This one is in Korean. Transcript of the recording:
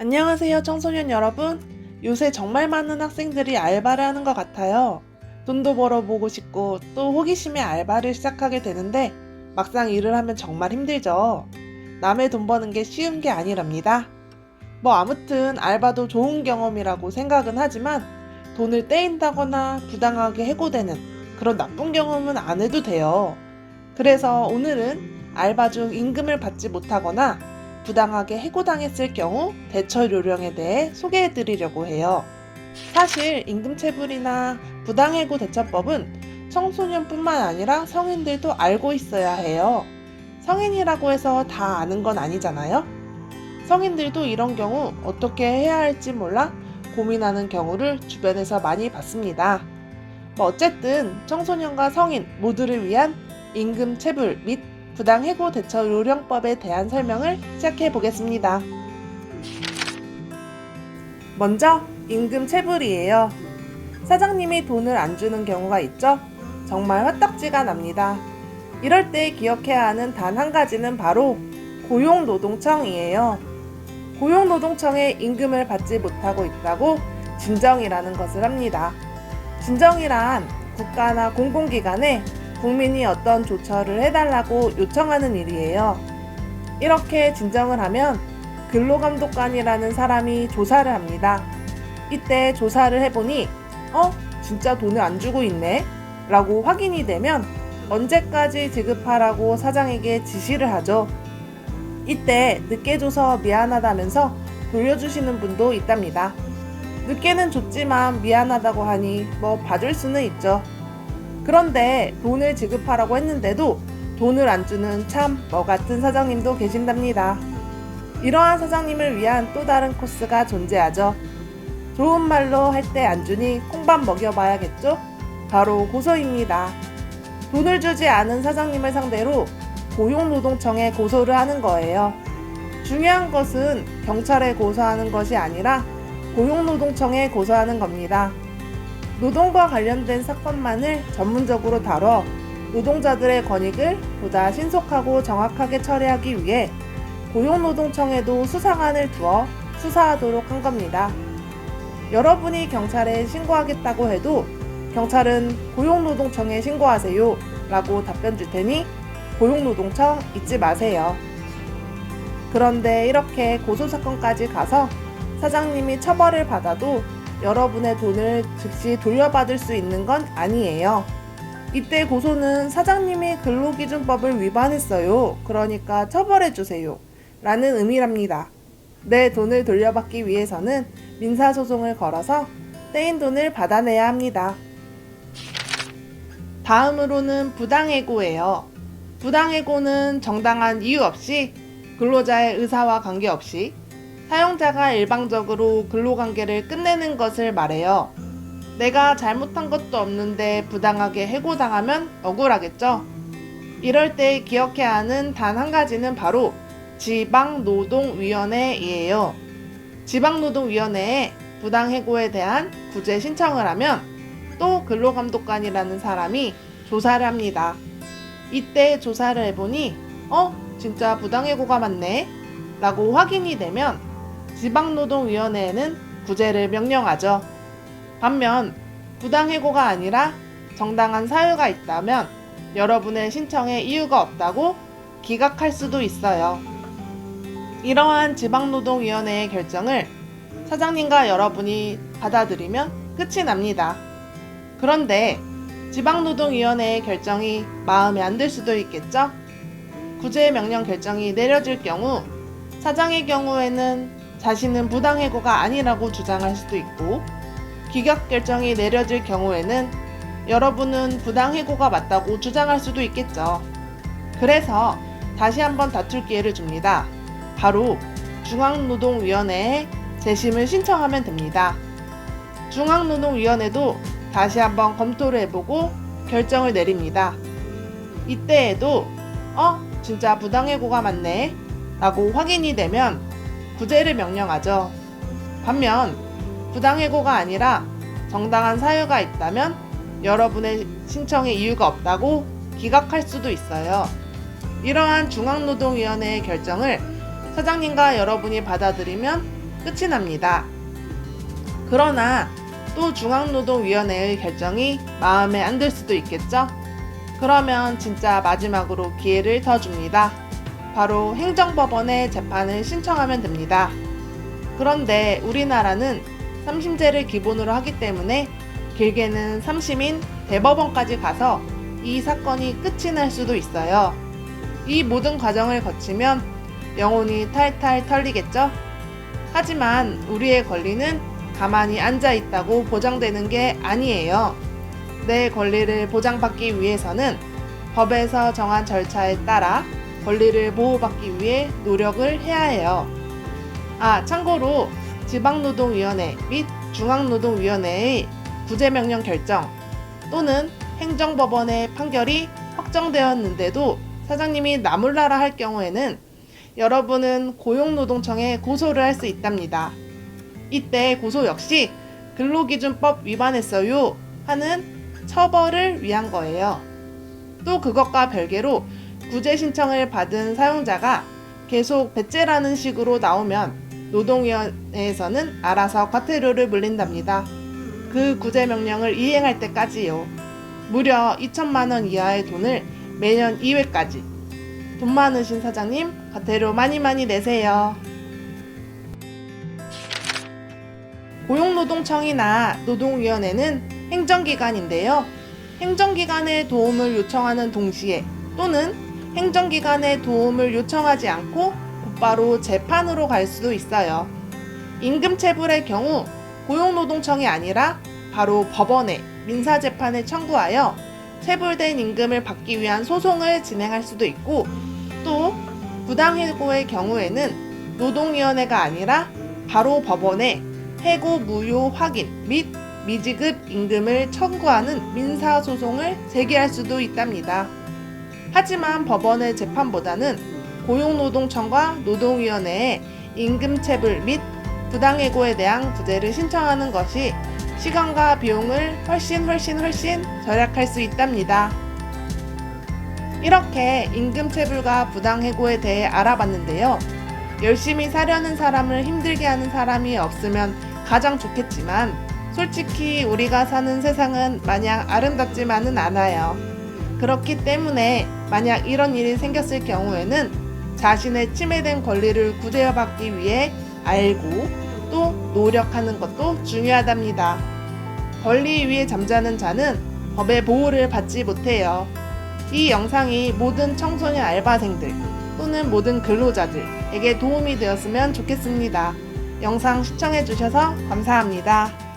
안녕하세요, 청소년 여러분. 요새 정말 많은 학생들이 알바를 하는 것 같아요. 돈도 벌어보고 싶고 또 호기심에 알바를 시작하게 되는데 막상 일을 하면 정말 힘들죠. 남의 돈 버는 게 쉬운 게 아니랍니다. 아무튼 알바도 좋은 경험이라고 생각은 하지만 돈을 떼인다거나 부당하게 해고되는 그런 나쁜 경험은 안 해도 돼요. 그래서 오늘은 알바 중 임금을 받지 못하거나 부당하게 해고당했을 경우 대처 요령에 대해 소개해 드리려고 해요. 사실 임금체불이나 부당해고 대처법은 청소년뿐만 아니라 성인들도 알고 있어야 해요. 성인이라고 해서 다 아는 건 아니잖아요. 성인들도 이런 경우 어떻게 해야 할지 몰라 고민하는 경우를 주변에서 많이 봤습니다. 어쨌든 청소년과 성인 모두를 위한 임금체불 및 부당해고 대처 요령법에 대한 설명을 시작해 보겠습니다. 먼저 임금체불이에요. 사장님이 돈을 안 주는 경우가 있죠? 정말 화딱지가 납니다. 이럴 때 기억해야 하는 단 한 가지는 바로 고용노동청이에요. 고용노동청에 임금을 받지 못하고 있다고 진정이라는 것을 합니다. 진정이란 국가나 공공기관에 국민이 어떤 조처를 해달라고 요청하는 일이에요. 이렇게 진정을 하면 근로감독관이라는 사람이 조사를 합니다. 이때 조사를 해보니 진짜 돈을 안 주고 있네? 라고 확인이 되면 언제까지 지급하라고 사장에게 지시를 하죠. 이때 늦게 줘서 미안하다면서 돌려주시는 분도 있답니다. 늦게는 줬지만 미안하다고 하니 봐줄 수는 있죠. 그런데 돈을 지급하라고 했는데도 돈을 안 주는 참 같은 사장님도 계신답니다. 이러한 사장님을 위한 또 다른 코스가 존재하죠. 좋은 말로 할 때 안 주니 콩밥 먹여봐야겠죠? 바로 고소입니다. 돈을 주지 않은 사장님을 상대로 고용노동청에 고소를 하는 거예요. 중요한 것은 경찰에 고소하는 것이 아니라 고용노동청에 고소하는 겁니다. 노동과 관련된 사건만을 전문적으로 다뤄 노동자들의 권익을 보다 신속하고 정확하게 처리하기 위해 고용노동청에도 수사관을 두어 수사하도록 한 겁니다. 여러분이 경찰에 신고하겠다고 해도 경찰은 고용노동청에 신고하세요 라고 답변 줄 테니 고용노동청 잊지 마세요. 그런데 이렇게 고소사건까지 가서 사장님이 처벌을 받아도 여러분의 돈을 즉시 돌려받을 수 있는 건 아니에요. 이때 고소는 사장님이 근로기준법을 위반했어요. 그러니까 처벌해주세요. 라는 의미랍니다. 내 돈을 돌려받기 위해서는 민사소송을 걸어서 떼인 돈을 받아내야 합니다. 다음으로는 부당해고예요. 부당해고는 정당한 이유 없이 근로자의 의사와 관계없이 사용자가 일방적으로 근로관계를 끝내는 것을 말해요. 내가 잘못한 것도 없는데 부당하게 해고당하면 억울하겠죠? 이럴 때 기억해야 하는 단 한 가지는 바로 지방노동위원회이에요. 지방노동위원회에 부당해고에 대한 구제 신청을 하면 또 근로감독관이라는 사람이 조사를 합니다. 이때 조사를 해보니 진짜 부당해고가 맞네? 라고 확인이 되면 지방노동위원회에는 구제를 명령하죠. 반면 부당해고가 아니라 정당한 사유가 있다면 여러분의 신청에 이유가 없다고 기각할 수도 있어요. 이러한 지방노동위원회의 결정을 사장님과 여러분이 받아들이면 끝이 납니다. 그런데 지방노동위원회의 결정이 마음에 안 들 수도 있겠죠? 구제 명령 결정이 내려질 경우 사장의 경우에는 자신은 부당해고가 아니라고 주장할 수도 있고 기각 결정이 내려질 경우에는 여러분은 부당해고가 맞다고 주장할 수도 있겠죠. 그래서 다시 한번 다툴 기회를 줍니다. 바로 중앙노동위원회에 재심을 신청하면 됩니다. 중앙노동위원회도 다시 한번 검토를 해보고 결정을 내립니다. 이때에도 진짜 부당해고가 맞네 라고 확인이 되면 구제를 명령하죠. 반면 부당해고가 아니라 정당한 사유가 있다면 여러분의 신청에 이유가 없다고 기각할 수도 있어요. 이러한 중앙노동위원회의 결정을 사장님과 여러분이 받아들이면 끝이 납니다. 그러나 또 중앙노동위원회의 결정이 마음에 안 들 수도 있겠죠? 그러면 진짜 마지막으로 기회를 더 줍니다. 바로 행정법원에 재판을 신청하면 됩니다. 그런데 우리나라는 3심제를 기본으로 하기 때문에 길게는 3심인 대법원까지 가서 이 사건이 끝이 날 수도 있어요. 이 모든 과정을 거치면 영혼이 탈탈 털리겠죠? 하지만 우리의 권리는 가만히 앉아 있다고 보장되는 게 아니에요. 내 권리를 보장받기 위해서는 법에서 정한 절차에 따라 권리를 보호받기 위해 노력을 해야 해요. 참고로 지방노동위원회 및 중앙노동위원회의 구제명령 결정 또는 행정법원의 판결이 확정되었는데도 사장님이 나몰라라 할 경우에는 여러분은 고용노동청에 고소를 할 수 있답니다. 이때 고소 역시 근로기준법 위반했어요 하는 처벌을 위한 거예요. 또 그것과 별개로 구제 신청을 받은 사용자가 계속 배째라는 식으로 나오면 노동위원회에서는 알아서 과태료를 물린답니다. 그 구제 명령을 이행할 때까지요. 무려 2천만 원 이하의 돈을 매년 2회까지. 돈 많으신 사장님, 과태료 많이 내세요. 고용노동청이나 노동위원회는 행정기관인데요. 행정기관의 도움을 요청하는 동시에 또는 행정기관의 도움을 요청하지 않고 곧바로 재판으로 갈 수도 있어요. 임금체불의 경우 고용노동청이 아니라 바로 법원에 민사재판을 청구하여 체불된 임금을 받기 위한 소송을 진행할 수도 있고, 또 부당해고의 경우에는 노동위원회가 아니라 바로 법원에 해고 무효 확인 및 미지급 임금을 청구하는 민사소송을 제기할 수도 있답니다. 하지만 법원의 재판보다는 고용노동청과 노동위원회에 임금체불 및 부당해고에 대한 구제를 신청하는 것이 시간과 비용을 훨씬 절약할 수 있답니다. 이렇게 임금체불과 부당해고에 대해 알아봤는데요. 열심히 사려는 사람을 힘들게 하는 사람이 없으면 가장 좋겠지만 솔직히 우리가 사는 세상은 마냥 아름답지만은 않아요. 그렇기 때문에 만약 이런 일이 생겼을 경우에는 자신의 침해된 권리를 구제받기 위해 알고 또 노력하는 것도 중요하답니다. 권리 위에 잠자는 자는 법의 보호를 받지 못해요. 이 영상이 모든 청소년 알바생들 또는 모든 근로자들에게 도움이 되었으면 좋겠습니다. 영상 시청해주셔서 감사합니다.